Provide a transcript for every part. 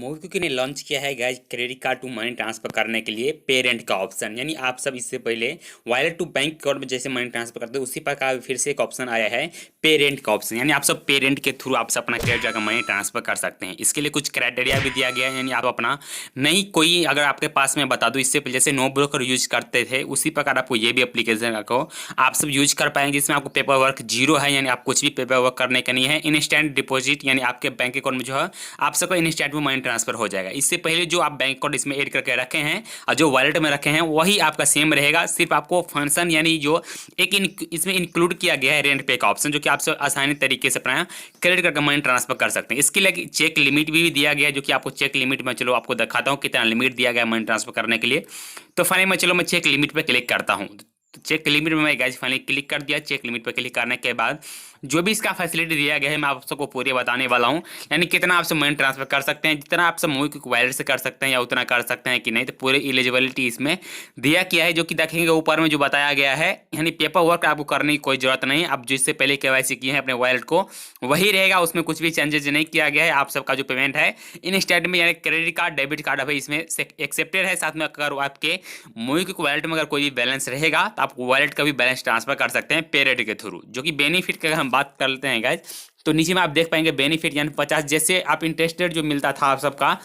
MobiKwik ने launch किया है guys credit card to money transfer करने के लिए पेरेंट का ऑप्शन। यानी आप सब इससे पहले वॉलेट टू बैंक अकाउंट में जैसे मनी ट्रांसफर करते हैं उसी प्रकार फिर से एक ऑप्शन आया है पेरेंट का ऑप्शन। यानी आप सब पेरेंट के थ्रू आप सब अपना क्रेडिट कार्ड का मनी ट्रांसफर कर सकते हैं। इसके लिए कुछ क्राइटेरिया भी दिया गया है। यानी आप अपना नहीं कोई अगर आपके पास में बता दूँ इससे पहले जैसे नो ब्रोकर यूज करते थे उसी प्रकार आपको ये भी एप्लीकेशन को आप सब यूज कर पाएंगे जिसमें आपको पेपर वर्क जीरो है। यानी आप कुछ भी पेपर वर्क करने का नहीं है। इंस्टेंट डिपॉजिट यानी आपके बैंक अकाउंट में जो है आप सबका इंस्टेंट में मनी ट्रांसफर हो जाएगा। इससे पहले जो आप बैंक अकाउंट इसमें ऐड करके रखे हैं और जो वॉलेट में रखे हैं वही आपका सेम रहेगा। सिर्फ आपको फंक्शन यानी जो इसमें इंक्लूड किया गया है रेंट पे का ऑप्शन जो कि आप सब आसानी तरीके से अपना क्रेडिट कार्ड का मनी ट्रांसफर कर सकते हैं। इसके लिए चेक लिमिट भी दिया गया है जो कि आपको चेक लिमिट में चलो आपको दिखाता हूँ कितना लिमिट दिया गया है मनी ट्रांसफर करने के लिए। तो फाइनली मैं चेक लिमिट पर क्लिक करता हूँ। तो चेक लिमिट में मैं गाइस फाइनली क्लिक कर दिया। चेक लिमिट पर क्लिक करने के बाद जो भी इसका फैसिलिटी दिया गया है मैं आप सबको पूरे बताने वाला हूं। यानी कितना आप सब मनी ट्रांसफर कर सकते हैं, जितना आप सब मोबिक्विक वॉलेट से कर सकते हैं या उतना कर सकते हैं कि नहीं। तो पूरे एलिजिबिलिटी इसमें दिया किया है जो कि देखेंगे ऊपर में जो बताया गया है। यानी पेपर वर्क आपको करने की कोई जरूरत नहीं। आप जिससे पहले केवाईसी किए हैं अपने वॉलेट को वही रहेगा, उसमें कुछ भी चेंजेस नहीं किया गया है। आप सबका जो पेमेंट है इंस्टेंट में यानी क्रेडिट कार्ड डेबिट कार्ड अभी इसमें एक्सेप्टेड है। साथ में अगर आपके मोबिक्विक वॉलेट में अगर कोई भी बैलेंस रहेगा तो आप वॉलेट का भी बैलेंस ट्रांसफर कर सकते हैं पेरेंट के थ्रू। जो कि बेनिफिट की अगर हम बात कर लेते हैं गाइस तो नीचे में आप देख पाएंगे बेनिफिट यानी 50 जैसे आप इंटरेस्टेड जो मिलता था आप सबका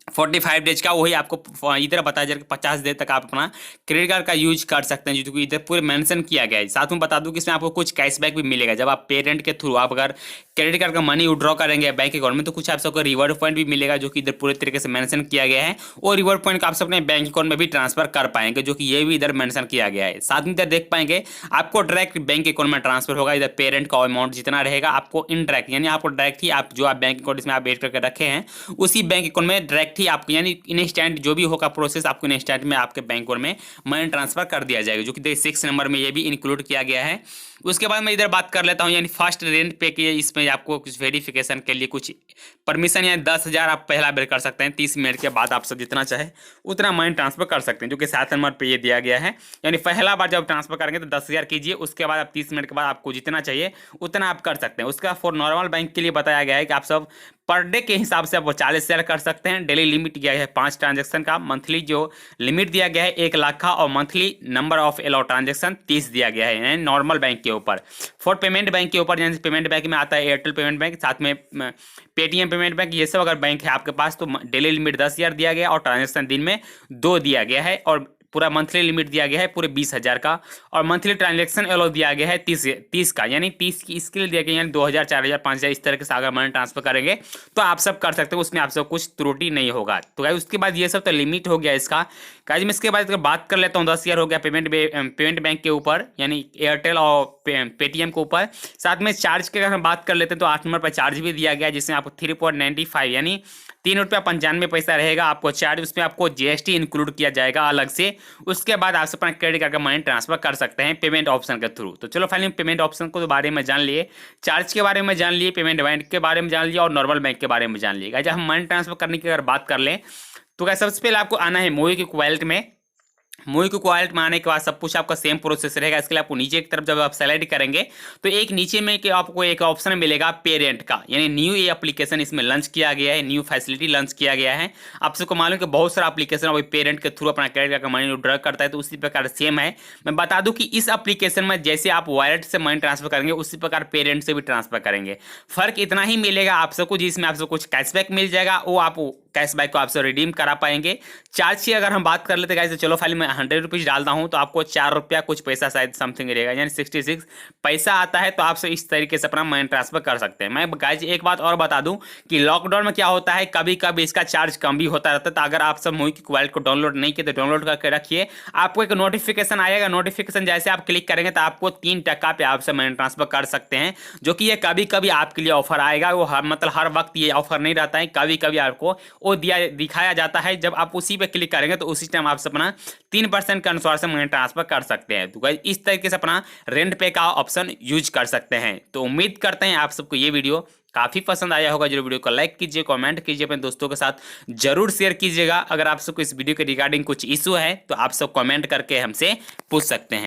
45 डेज का वही आपको इधर बताया जाए 50 दिन तक आप अपना क्रेडिट कार्ड का यूज कर सकते हैं जो कि इधर पूरे मेंशन किया गया है। साथ में बता दूं कि इसमें आपको कुछ कैशबैक भी मिलेगा। जब आप पेरेंट के थ्रू आप अगर क्रेडिट कार्ड का मनी विड्रॉ करेंगे बैंक अकाउंट में तो कुछ आप सबको रिवॉर्ड पॉइंट भी मिलेगा जो कि इधर पूरे तरीके से मेंशन किया गया है। और रिवॉर्ड पॉइंट आप अपने बैंक अकाउंट में भी ट्रांसफर कर पाएंगे जो कि ये भी इधर मेंशन किया गया है। साथ में इधर देख पाएंगे आपको डायरेक्ट बैंक अकाउंट में ट्रांसफर होगा। इधर पेरेंट का अमाउंट जितना रहेगा आपको इनडायरेक्ट यानी आपको डायरेक्ट ही आप जो आप बैंक अकाउंट इसमें आप एड करके रखे हैं उसी बैंक अकाउंट में डायरेक्ट ही आपको यानी इंस्टेंट जो भी होगा प्रोसेस आपको इंस्टेंट में आपके बैंक अकाउंट में मनी ट्रांसफर कर दिया जाएगा जो कि 6 नंबर में ये भी इंक्लूड किया गया है। उसके बाद मैं इधर बात कर लेता हूं यानी फर्स्ट रेंट पे के इसमें आपको कुछ वेरिफिकेशन के लिए कुछ परमिशन यानी 10,000 आप पहला बेर कर सकते हैं। 30 मिनट के बाद आप सब जितना चाहे उतना मनी ट्रांसफर कर सकते हैं जो कि 7 नंबर पे ये दिया गया है। यानी पहला बार जब ट्रांसफर करेंगे तो 10,000 कीजिए। उसके बाद आप 30 मिनट के बाद आपको जितना चाहिए उतना आप कर सकते हैं। उसका फॉर नॉर्मल बैंक के लिए बताया गया है कि आप सब पर डे के हिसाब से आप 40 शेयर कर सकते हैं। डेली लिमिट दिया है 5 ट्रांजेक्शन का। मंथली जो लिमिट दिया गया है 1 लाख का और monthly number of allowed transaction 30 दिया गया है यानी नॉर्मल बैंक के ऊपर। फॉर पेमेंट बैंक के ऊपर यानी पेमेंट बैंक में आता है एयरटेल पेमेंट बैंक साथ में पेटीएम पेमेंट बैंक ये सब अगर बैंक है आपके पास तो डेली लिमिट 10,000 दिया गया और ट्रांजेक्शन दिन में 2 दिया गया है। और पूरा मंथली लिमिट दिया गया है पूरे 20,000 का और मंथली ट्रांजैक्शन अलाउ दिया गया है 30 का यानी 30 की इसके लिए दिया गया यानी 2,000 4,000 5,000 इस तरह से अगर मनी ट्रांसफर करेंगे तो आप सब कर सकते हो। उसमें आप सब कुछ त्रुटि नहीं होगा। तो गाइस उसके बाद ये सब तो लिमिट हो गया इसका। गाइस मैं इसके बाद बात कर लेता हूँ 10,000 हो गया पेमेंट बैंक के ऊपर यानी एयरटेल और पेटीएम के ऊपर। साथ में चार्ज की अगर हम बात कर लेते हैं तो 8 नंबर पर चार्ज भी दिया गया जिसमें आपको 3.95 यानी 3.95 रहेगा आपको चार्ज। उसमें आपको जीएसटी इंक्लूड किया जाएगा अलग से। उसके बाद आप अपना क्रेडिट कार्ड का मनी ट्रांसफर कर सकते हैं पेमेंट ऑप्शन के थ्रू। तो चलो फाइनली पेमेंट ऑप्शन को बारे में जान लिए, चार्ज के बारे में जान लिए, पेमेंट बैंक के बारे में जान लिया और नॉर्मल बैंक के बारे में जान लिएगा। जब हम मनी ट्रांसफर करने की अगर बात कर लें तो क्या सबसे पहले आपको आना है मोबिक्विक वॉलेट में। मोबिक्विक वॉलेट में आने के बाद सब कुछ आपका सेम प्रोसेस रहेगा। इसके लिए आपको नीचे की तरफ जब आप सेलेक्ट करेंगे तो एक नीचे में कि आपको एक ऑप्शन मिलेगा पेरेंट का यानी न्यू ये एप्लीकेशन इसमें लॉन्च किया गया है, न्यू फैसिलिटी लॉन्च किया गया है। आप सबको मालूम कि बहुत सारा एप्लीकेशन अभी पेरेंट के थ्रू अपना क्रेडिट कार्ड का मनी विड्रॉ करता है तो उसी प्रकार सेम है। मैं बता दूं कि इस एप्लीकेशन में जैसे आप वॉलेट से मनी ट्रांसफर करेंगे उसी प्रकार पेरेंट से भी ट्रांसफर करेंगे। फर्क इतना ही मिलेगा आप सबको जिसमें आपसे कुछ कैशबैक मिल जाएगा वो आप कैशबैक को आपसे रिडीम करा पाएंगे। चार्ज की अगर हम बात कर लेते हैं तो चलो फाइल में 100 रुपीज़ डालता हूं तो आपको 4 रुपया कुछ पैसा शायद समथिंग रहेगा यानी 66 पैसा आता है। तो आपसे इस तरीके से अपना मनी ट्रांसफर कर सकते हैं। मैं गाइज एक बात और बता दूं कि लॉकडाउन में क्या होता है कभी कभी इसका चार्ज कम भी होता रहता है। तो अगर आप सब मोबिक्विक वॉलेट को डाउनलोड नहीं किए तो डाउनलोड करके रखिए। आपको एक नोटिफिकेशन आएगा, नोटिफिकेशन जैसे आप क्लिक करेंगे तो आपको 3 टका पे आपसे मनी ट्रांसफर कर सकते हैं जो कि ये कभी कभी आपके लिए ऑफर आएगा। वो मतलब हर वक्त ये ऑफर नहीं रहता है, कभी कभी आपको वो दिखाया जाता है। जब आप उसी पे क्लिक करेंगे तो उसी टाइम आप अपना 3% के अनुसार से मनी ट्रांसफर कर सकते हैं। तो गाइस इस तरीके से अपना रेंट पे का ऑप्शन यूज कर सकते हैं। तो उम्मीद करते हैं आप सबको ये वीडियो काफ़ी पसंद आया होगा। जरूर वीडियो को लाइक कीजिए, कमेंट कीजिए, अपने दोस्तों के साथ जरूर शेयर कीजिएगा। अगर आप सबको इस वीडियो के रिगार्डिंग कुछ इशू है तो आप सब कमेंट करके हमसे पूछ सकते हैं।